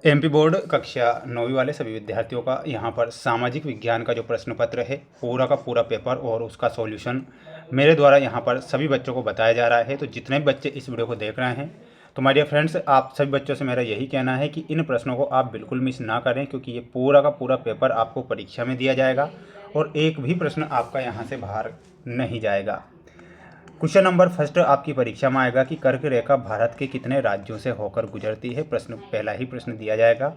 MP board कक्षा 9वीं वाले सभी विद्यार्थियों का यहाँ पर सामाजिक विज्ञान का जो प्रश्न पत्र है पूरा का पूरा पेपर और उसका सॉल्यूशन मेरे द्वारा यहाँ पर सभी बच्चों को बताया जा रहा है। तो जितने भी बच्चे इस वीडियो को देख रहे हैं तो माय डियर फ्रेंड्स, आप सभी बच्चों से मेरा यही कहना है कि इन प्रश्नों को आप बिल्कुल मिस ना करें, क्योंकि ये पूरा का पूरा पेपर आपको परीक्षा में दिया जाएगा और एक भी प्रश्न आपका यहाँ से बाहर नहीं जाएगा। क्वेश्चन नंबर फर्स्ट आपकी परीक्षा में आएगा कि कर्क रेखा भारत के कितने राज्यों से होकर गुजरती है। प्रश्न पहला ही प्रश्न दिया जाएगा।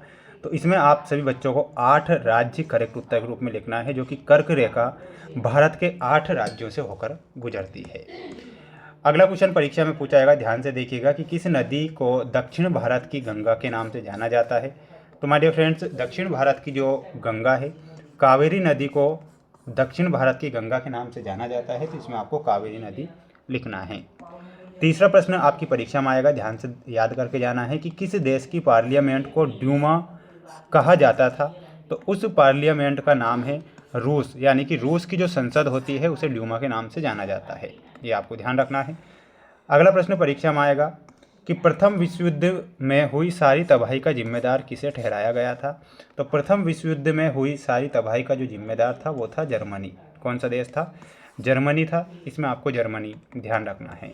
तो इसमें आप सभी बच्चों को 8 राज्य करेक्ट उत्तर के रूप में लिखना है, जो कि कर्क रेखा भारत के 8 राज्यों से होकर गुजरती है। अगला क्वेश्चन परीक्षा में पूछा जाएगा, ध्यान से देखिएगा कि किस नदी को दक्षिण भारत की गंगा के नाम से जाना जाता है। तो माय डियर फ्रेंड्स, दक्षिण भारत की जो गंगा है, कावेरी नदी को दक्षिण भारत की गंगा के नाम से जाना जाता है। तो इसमें आपको कावेरी नदी लिखना है। तीसरा प्रश्न आपकी परीक्षा में आएगा, ध्यान से याद करके जाना है कि किस देश की पार्लियामेंट को ड्यूमा कहा जाता था। तो उस पार्लियामेंट का नाम है रूस, यानी कि रूस की जो संसद होती है उसे ड्यूमा के नाम से जाना जाता है। ये आपको ध्यान रखना है। अगला प्रश्न परीक्षा में आएगा कि प्रथम विश्व युद्ध में हुई सारी तबाही का जिम्मेदार किसे ठहराया गया था। तो प्रथम विश्व युद्ध में हुई सारी तबाही का जो जिम्मेदार था वो था जर्मनी। कौन सा देश था? जर्मनी था। इसमें आपको जर्मनी ध्यान रखना है।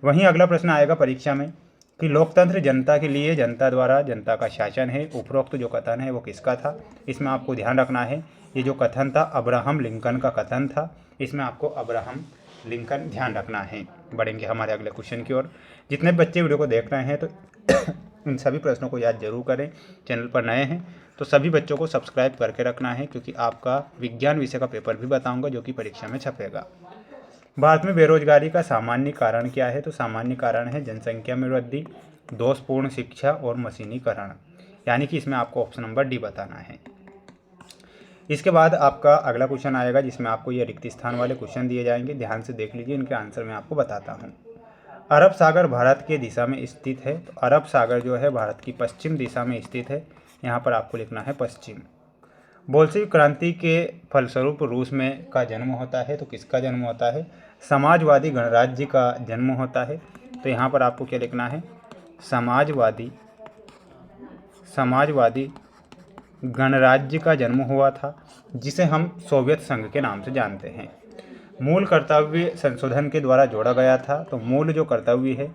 वहीं अगला प्रश्न आएगा परीक्षा में कि लोकतंत्र जनता के लिए जनता द्वारा जनता का शासन है। उपरोक्त जो कथन है वो किसका था? इसमें आपको ध्यान रखना है, ये जो कथन था अब्राहम लिंकन का कथन था। इसमें आपको अब्राहम लिंकन ध्यान रखना है। बढ़ेंगे हमारे अगले क्वेश्चन की ओर। जितने बच्चे वीडियो को देख रहे हैं तो इन सभी प्रश्नों को याद जरूर करें। चैनल पर नए हैं तो सभी बच्चों को सब्सक्राइब करके रखना है, क्योंकि आपका विज्ञान विषय का पेपर भी बताऊंगा जो कि परीक्षा में छपेगा। भारत में बेरोजगारी का सामान्य कारण क्या है? तो सामान्य कारण है जनसंख्या में वृद्धि, दोषपूर्ण शिक्षा और मशीनीकरण, यानी कि इसमें आपको ऑप्शन नंबर डी बताना है। इसके बाद आपका अगला क्वेश्चन आएगा जिसमें आपको ये रिक्त स्थान वाले क्वेश्चन दिए जाएंगे। ध्यान से देख लीजिए, इनके आंसर मैं आपको बताता हूँ। अरब सागर भारत के दिशा में स्थित है। तो अरब सागर जो है भारत की पश्चिम दिशा में स्थित है। यहाँ पर आपको लिखना है पश्चिम। बोल्शेविक क्रांति के फलस्वरूप रूस में का जन्म होता है। तो किसका जन्म होता है? समाजवादी गणराज्य का जन्म होता है। तो यहाँ पर आपको क्या लिखना है? समाजवादी गणराज्य का जन्म हुआ था, जिसे हम सोवियत संघ के नाम से जानते हैं। मूल कर्तव्य संशोधन के द्वारा जोड़ा गया था। तो मूल जो कर्तव्य है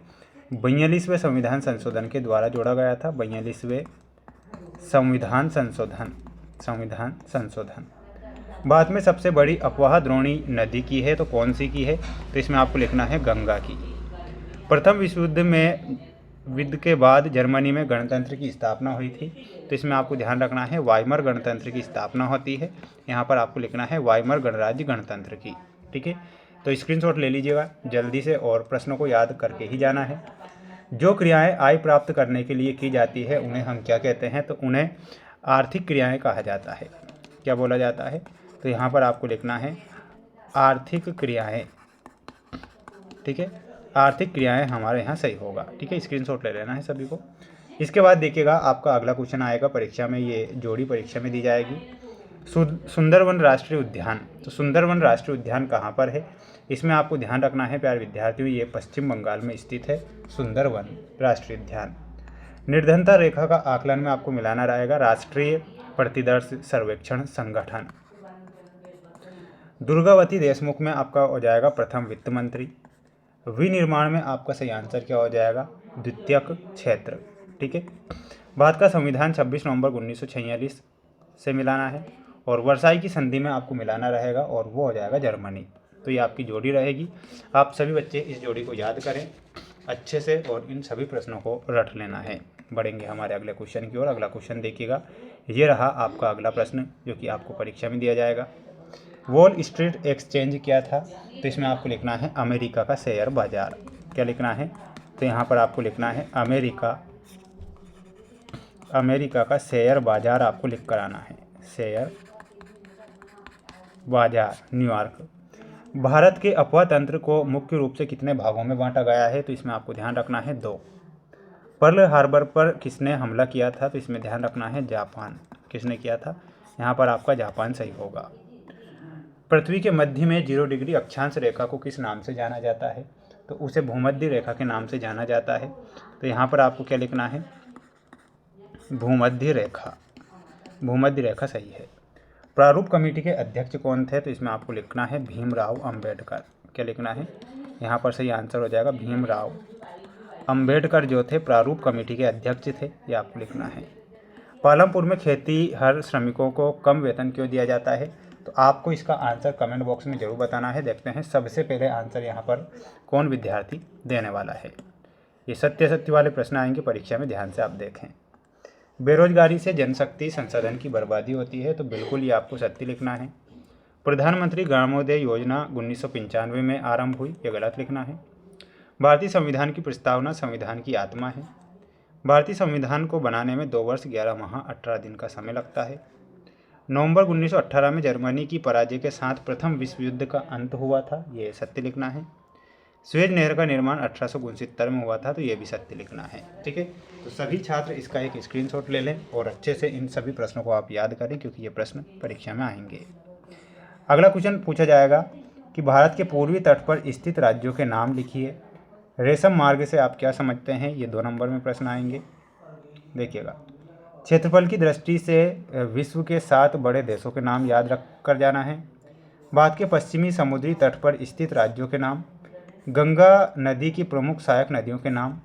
42वें संविधान संशोधन के द्वारा जोड़ा गया था। 42वें संविधान संशोधन। भारत में सबसे बड़ी अफवाह द्रोणी नदी की है। तो कौन सी की है? तो इसमें आपको लिखना है गंगा की। प्रथम विश्व युद्ध के बाद जर्मनी में गणतंत्र की स्थापना हुई थी। तो इसमें आपको ध्यान रखना है वाइमर गणतंत्र की स्थापना होती है। यहाँ पर आपको लिखना है वाइमर गणराज्य गणतंत्र की। ठीक है, तो स्क्रीनशॉट ले लीजिएगा जल्दी से और प्रश्नों को याद करके ही जाना है। जो क्रियाएं आय प्राप्त करने के लिए की जाती है उन्हें हम क्या कहते हैं? तो उन्हें आर्थिक क्रियाएं कहा जाता है। क्या बोला जाता है? तो यहाँ पर आपको लिखना है आर्थिक क्रियाएं। ठीक है, आर्थिक क्रियाएं हमारे यहाँ सही होगा। ठीक है, स्क्रीनशॉट ले लेना है सभी को। इसके बाद देखिएगा आपका अगला क्वेश्चन आएगा परीक्षा में, ये जोड़ी परीक्षा में दी जाएगी। सुंदरवन राष्ट्रीय उद्यान। तो सुंदरवन राष्ट्रीय उद्यान कहाँ पर है? इसमें आपको ध्यान रखना है प्यारे विद्यार्थियों, ये पश्चिम बंगाल में स्थित है सुंदरवन राष्ट्रीय उद्यान। निर्धनता रेखा का आकलन में आपको मिलाना रहेगा राष्ट्रीय प्रतिदर्श सर्वेक्षण संगठन। दुर्गावती देशमुख में आपका हो जाएगा प्रथम वित्त मंत्री। विनिर्माण में आपका सही आंसर क्या हो जाएगा? द्वितीयक क्षेत्र। ठीक है, भारत का संविधान 26 नवंबर 1946 से मिलाना है और वर्साई की संधि में आपको मिलाना रहेगा और वो हो जाएगा जर्मनी। तो ये आपकी जोड़ी रहेगी। आप सभी बच्चे इस जोड़ी को याद करें अच्छे से और इन सभी प्रश्नों को रट लेना है। बढ़ेंगे हमारे अगले क्वेश्चन की ओर। अगला क्वेश्चन देखिएगा, ये रहा आपका अगला प्रश्न जो कि आपको परीक्षा में दिया जाएगा। वॉल स्ट्रीट एक्सचेंज क्या था? तो इसमें आपको लिखना है अमेरिका का शेयर बाजार। क्या लिखना है? तो यहाँ पर आपको लिखना है अमेरिका का शेयर बाजार आपको लिख कर आना है। शेयर बाजार न्यूयॉर्क। भारत के अफवाह तंत्र को मुख्य रूप से कितने भागों में बांटा गया है? तो इसमें आपको ध्यान रखना है 2। पर्ल हार्बर पर किसने हमला किया था? तो इसमें ध्यान रखना है जापान। किसने किया था? यहाँ पर आपका जापान सही होगा। पृथ्वी के मध्य में 0 डिग्री अक्षांश रेखा को किस नाम से जाना जाता है? तो उसे भूमध्य रेखा के नाम से जाना जाता है। तो यहाँ पर आपको क्या लिखना है? भूमध्य रेखा। भूमध्य रेखा सही है। प्रारूप कमेटी के अध्यक्ष कौन थे? तो इसमें आपको लिखना है भीमराव अंबेडकर। क्या लिखना है? यहाँ पर सही आंसर हो जाएगा भीमराव अंबेडकर जो थे प्रारूप कमेटी के अध्यक्ष थे, ये आपको लिखना है। पालमपुर में खेतीहर श्रमिकों को कम वेतन क्यों दिया जाता है? तो आपको इसका आंसर कमेंट बॉक्स में जरूर बताना है। देखते हैं सबसे पहले आंसर यहाँ पर कौन विद्यार्थी देने वाला है। ये सत्य सत्य वाले प्रश्न आएंगे परीक्षा में, ध्यान से आप देखें। बेरोजगारी से जनशक्ति संसाधन की बर्बादी होती है, तो बिल्कुल ये आपको सत्य लिखना है। प्रधानमंत्री ग्रामोदय योजना 1995 में आरंभ हुई, ये गलत लिखना है। भारतीय संविधान की प्रस्तावना संविधान की आत्मा है। भारतीय संविधान को बनाने में 2 वर्ष 11 माह 18 दिन का समय लगता है। नवंबर 1918 में जर्मनी की पराजय के साथ प्रथम विश्व युद्ध का अंत हुआ था, ये सत्य लिखना है। स्वेज नहर का निर्माण 1869 में हुआ था, तो ये भी सत्य लिखना है। ठीक है, तो सभी छात्र इसका एक स्क्रीनशॉट ले लें और अच्छे से इन सभी प्रश्नों को आप याद करें, क्योंकि ये प्रश्न परीक्षा में आएंगे। अगला क्वेश्चन पूछा जाएगा कि भारत के पूर्वी तट पर स्थित राज्यों के नाम लिखिए। रेशम मार्ग से आप क्या समझते हैं? ये 2 नंबर में प्रश्न आएंगे। देखिएगा, क्षेत्रफल की दृष्टि से विश्व के 7 बड़े देशों के नाम याद रख कर जाना है। भारत के पश्चिमी समुद्री तट पर स्थित राज्यों के नाम, गंगा नदी की प्रमुख सहायक नदियों के नाम,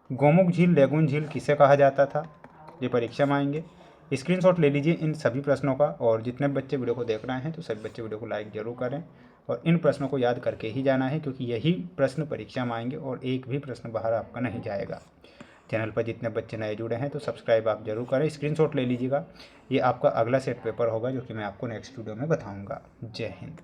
गोमुख झील लेगुन झील किसे कहा जाता था? ये परीक्षा में आएंगे। स्क्रीनशॉट ले लीजिए इन सभी प्रश्नों का, और जितने बच्चे वीडियो को देख रहे हैं तो सभी बच्चे वीडियो को लाइक जरूर करें और इन प्रश्नों को याद करके ही जाना है, क्योंकि यही प्रश्न परीक्षा में आएंगे और एक भी प्रश्न बाहर आपका नहीं जाएगा। चैनल पर जितने बच्चे नए जुड़े हैं तो सब्सक्राइब आप जरूर करें, स्क्रीनशॉट ले लीजिएगा। ये आपका अगला सेट पेपर होगा जो कि मैं आपको नेक्स्ट वीडियो में बताऊँगा। जय हिंद।